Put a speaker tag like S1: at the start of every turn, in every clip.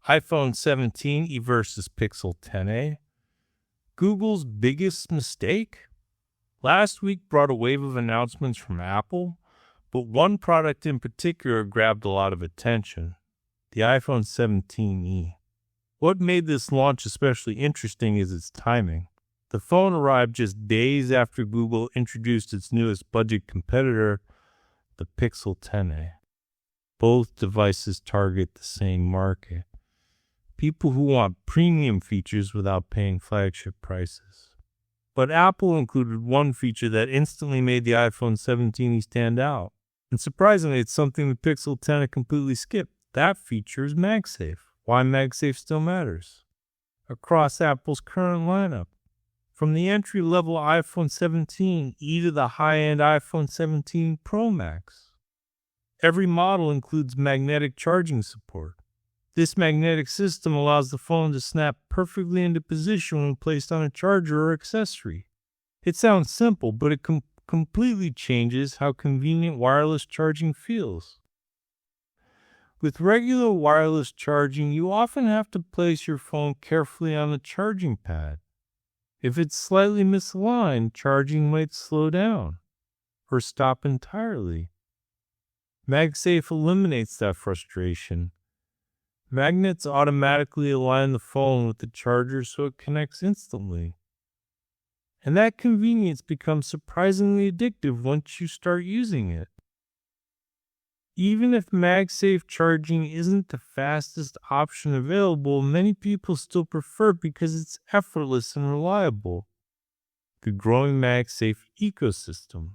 S1: iPhone 17e versus Pixel 10a. Google's biggest mistake? Last week brought a wave of announcements from Apple, but one product in particular grabbed a lot of attention: the iPhone 17e. What made this launch especially interesting is its timing. The phone arrived just days after Google introduced its newest budget competitor, the Pixel 10a. Both devices target the same market: people who want premium features without paying flagship prices. But Apple included one feature that instantly made the iPhone 17e stand out. And surprisingly, it's something the Pixel 10 completely skipped. That feature is MagSafe. Why MagSafe still matters across Apple's current lineup. From the entry-level iPhone 17e to the high-end iPhone 17 Pro Max, every model includes magnetic charging support. This magnetic system allows the phone to snap perfectly into position when placed on a charger or accessory. It sounds simple, but it completely changes how convenient wireless charging feels. With regular wireless charging, you often have to place your phone carefully on the charging pad. If it's slightly misaligned, charging might slow down or stop entirely. MagSafe eliminates that frustration. Magnets automatically align the phone with the charger so it connects instantly. And that convenience becomes surprisingly addictive once you start using it. Even if MagSafe charging isn't the fastest option available, many people still prefer it because it's effortless and reliable. The growing MagSafe ecosystem.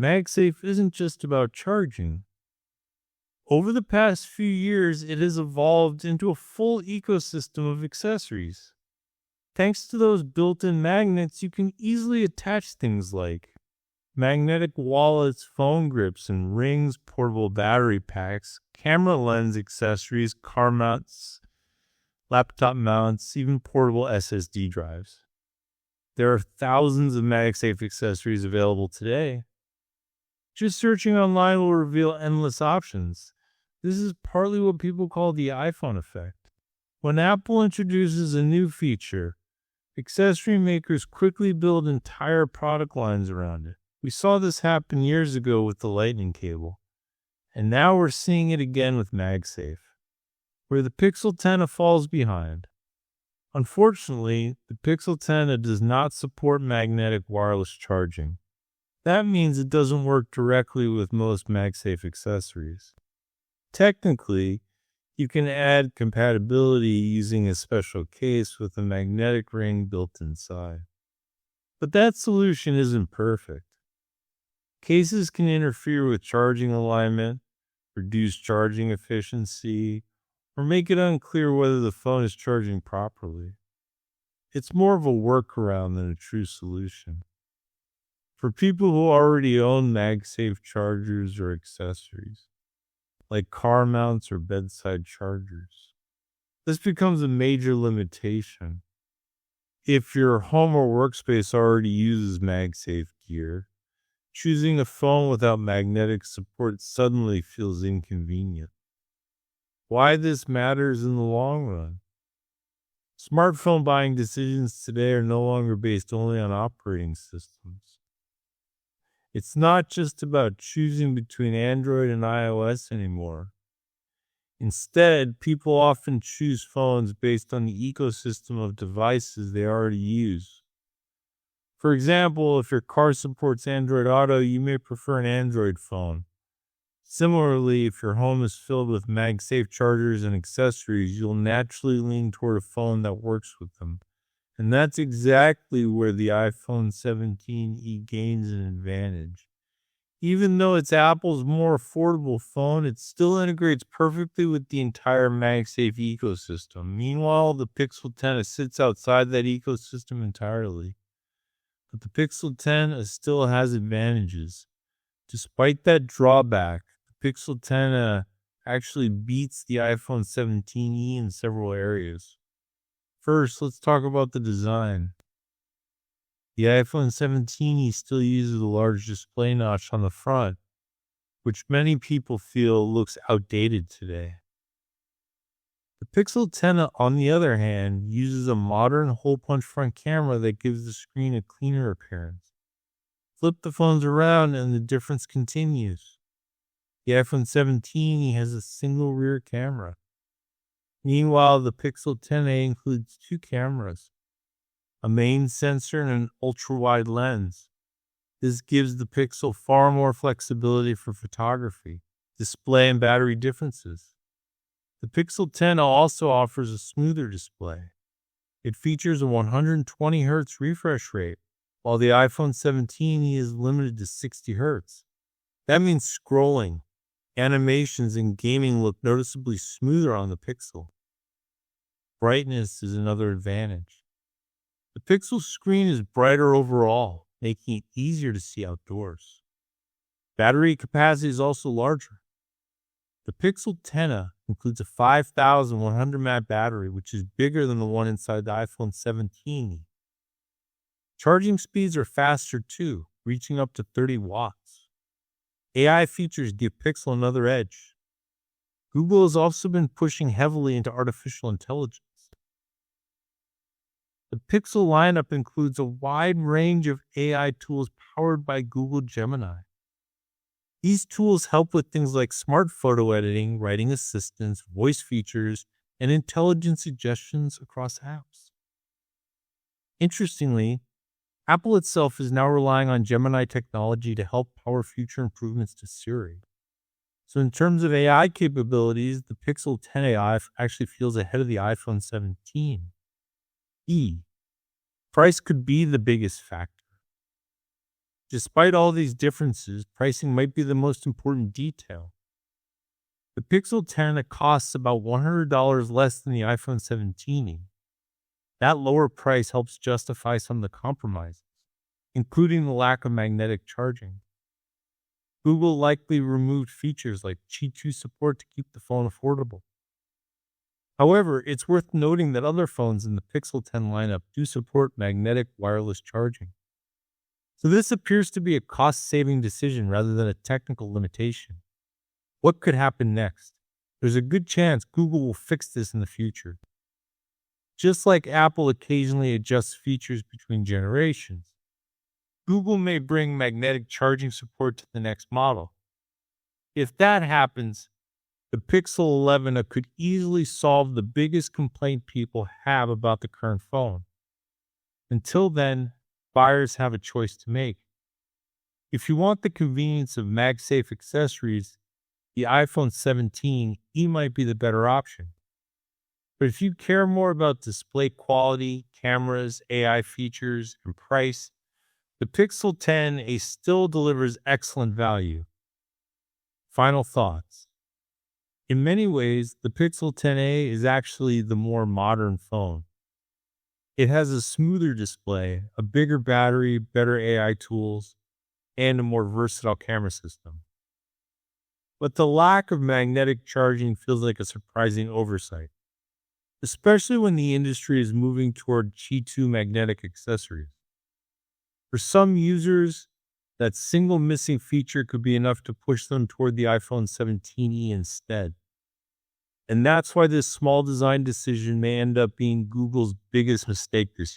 S1: MagSafe isn't just about charging. Over the past few years, it has evolved into a full ecosystem of accessories. Thanks to those built-in magnets, you can easily attach things like magnetic wallets, phone grips and rings, portable battery packs, camera lens accessories, car mounts, laptop mounts, even portable SSD drives. There are thousands of MagSafe accessories available today. Just searching online will reveal endless options. This is partly what people call the iPhone effect. When Apple introduces a new feature, accessory makers quickly build entire product lines around it. We saw this happen years ago with the Lightning cable, and now we're seeing it again with MagSafe, where the Pixel 10 falls behind. Unfortunately, the Pixel 10 does not support magnetic wireless charging. That means it doesn't work directly with most MagSafe accessories. Technically, you can add compatibility using a special case with a magnetic ring built inside. But that solution isn't perfect. Cases can interfere with charging alignment, reduce charging efficiency, or make it unclear whether the phone is charging properly. It's more of a workaround than a true solution. For people who already own MagSafe chargers or accessories, like car mounts or bedside chargers, this becomes a major limitation. If your home or workspace already uses MagSafe gear, choosing a phone without magnetic support suddenly feels inconvenient. Why this matters in the long run? Smartphone buying decisions today are no longer based only on operating systems. It's not just about choosing between Android and iOS anymore. Instead, people often choose phones based on the ecosystem of devices they already use. For example, if your car supports Android Auto, you may prefer an Android phone. Similarly, if your home is filled with MagSafe chargers and accessories, you'll naturally lean toward a phone that works with them. And that's exactly where the iPhone 17e gains an advantage. Even though it's Apple's more affordable phone, it still integrates perfectly with the entire MagSafe ecosystem. Meanwhile, the Pixel 10 sits outside that ecosystem entirely. But the Pixel 10 still has advantages. Despite that drawback, the Pixel 10 actually beats the iPhone 17e in several areas. First, let's talk about the design. The iPhone 17e still uses a large display notch on the front, which many people feel looks outdated today. The Pixel 10, on the other hand, uses a modern hole-punch front camera that gives the screen a cleaner appearance. Flip the phones around and the difference continues. The iPhone 17 has a single rear camera. Meanwhile, the Pixel 10a includes two cameras, a main sensor and an ultra-wide lens. This gives the Pixel far more flexibility for photography, display, and battery differences. The Pixel 10 also offers a smoother display. It features a 120Hz refresh rate, while the iPhone 17 is limited to 60Hz. That means scrolling, animations, and gaming look noticeably smoother on the Pixel. Brightness is another advantage. The Pixel screen is brighter overall, making it easier to see outdoors. Battery capacity is also larger. The Pixel 10 includes a 5,100 mAh battery, which is bigger than the one inside the iPhone 17. Charging speeds are faster too, reaching up to 30 watts. AI features give Pixel another edge. Google has also been pushing heavily into artificial intelligence. The Pixel lineup includes a wide range of AI tools powered by Google Gemini. These tools help with things like smart photo editing, writing assistance, voice features, and intelligent suggestions across apps. Interestingly, Apple itself is now relying on Gemini technology to help power future improvements to Siri. So in terms of AI capabilities, the Pixel 10 AI actually feels ahead of the iPhone 17. Price could be the biggest factor. Despite all these differences, pricing might be the most important detail. The Pixel 10 costs about $100 less than the iPhone 17. That lower price helps justify some of the compromises, including the lack of magnetic charging. Google likely removed features like Qi 2 support to keep the phone affordable. However, it's worth noting that other phones in the Pixel 10 lineup do support magnetic wireless charging. So this appears to be a cost-saving decision rather than a technical limitation. What could happen next? There's a good chance Google will fix this in the future. Just like Apple occasionally adjusts features between generations, Google may bring magnetic charging support to the next model. If that happens, the Pixel 11 could easily solve the biggest complaint people have about the current phone. Until then, buyers have a choice to make. If you want the convenience of MagSafe accessories, the iPhone 17e might be the better option. But if you care more about display quality, cameras, AI features, and price, the Pixel 10a still delivers excellent value. Final thoughts. In many ways, the Pixel 10a is actually the more modern phone. It has a smoother display, a bigger battery, better AI tools, and a more versatile camera system. But the lack of magnetic charging feels like a surprising oversight, especially when the industry is moving toward Qi 2 magnetic accessories. For some users, that single missing feature could be enough to push them toward the iPhone 17e instead. And that's why this small design decision may end up being Google's biggest mistake this year.